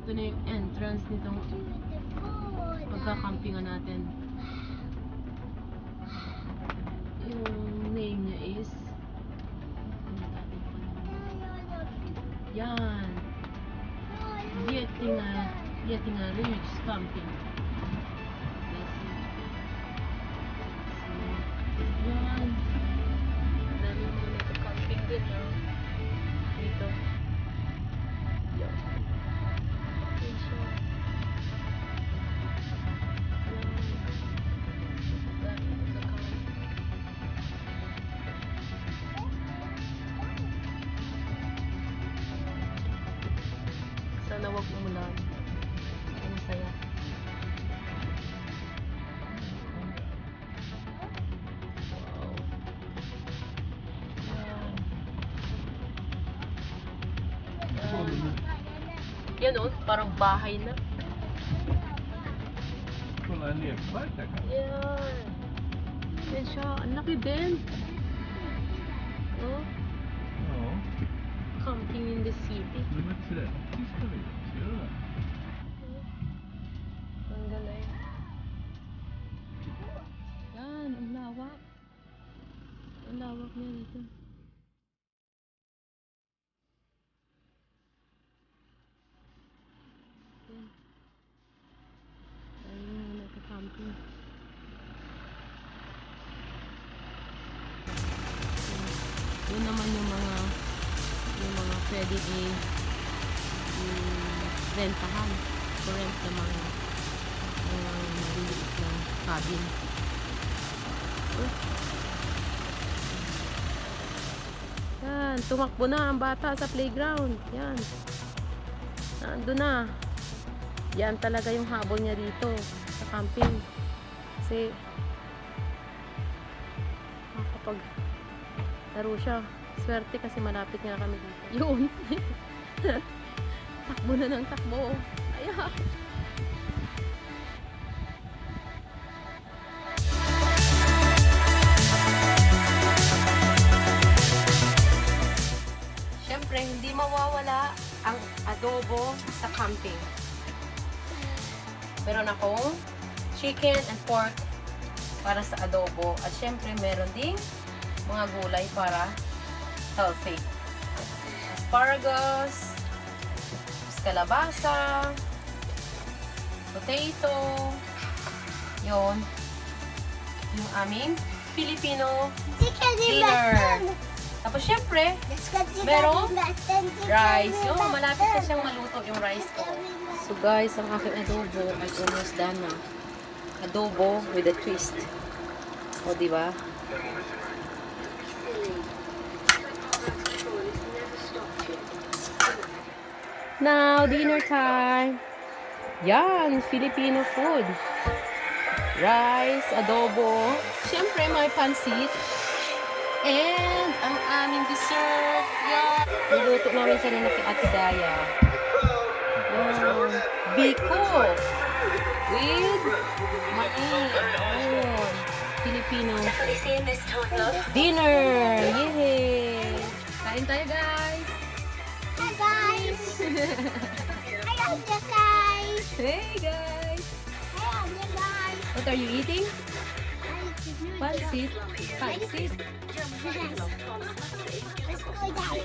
Ito na yung entrance nitong pagkakampingan natin. Yung name niya is yan, Yetinga Ridge Camping. Yan, dami mo nagka-camping din, no? Dito. Yan. Yan siya. Sana wag umulan. Ang saya. Wow. Yan o, parang bahay na. Yan. Yan siya. Ang laki din. Oh. Camping in the city. Ang galing. Yan, ang lawak. Ang lawak niya dito. Yan. Ayun yung nagka-camping. Yun naman yung mga pwede i-rentahan. So rent ng mga maliliit na cabin. Yan, tumakbo na ang bata sa playground. Yan. Nandun na. Yan talaga yung habol niya dito sa camping. Kasi makapag laro siya. Swerte kasi malapit nga kami dito. Yun. Takbo na ng takbo. Ayan. Siyempre, hindi mawawala ang adobo sa camping. Meron akong chicken and pork para sa adobo. At siyempre, meron ding mga gulay para healthy. Asparagus, kalabasa, potato, yon, yung aming Filipino dinner. Tapos syempre, merong rice. Yung malapit na siyang maluto yung rice ko. So guys, ang aking adobo ay almost done na. Adobo with a twist. O diba? Now, dinner time. Yan, Filipino food. Rice, adobo. Siyempre, may pancit. And, ang aming dessert. Yan. Niluto namin siya na Ate Daya. Yan. Biko. With mais. Ayun. Filipino dinner. Yay! Kain tayo, guys. Hi guys! I love you guys! Hey guys! I love you guys! What are you eating? Pancit. Pancit. Let's go down.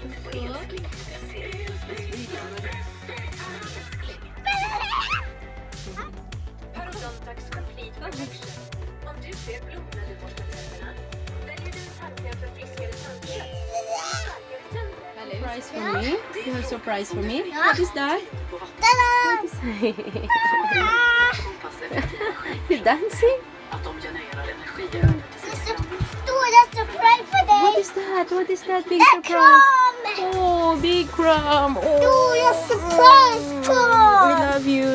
Parodontax Complete Protection. Om du ser blod när du borstar tänderna, väljer du tandkräm för friskare tandkött. Surprise for me? You have a surprise for me? What is that? Ta-da! You're dancing? It's a stora surprise for them! What is that? What is that big A surprise? crumb! Oh, big crumb! Oh, Stora surprise we crumb! love you.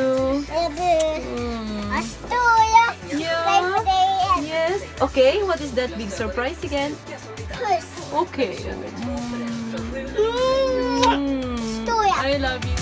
A stora surprise Yeah. for them! Yes. Okay, what is that big surprise again? Puss! Okay. Stora! I love you.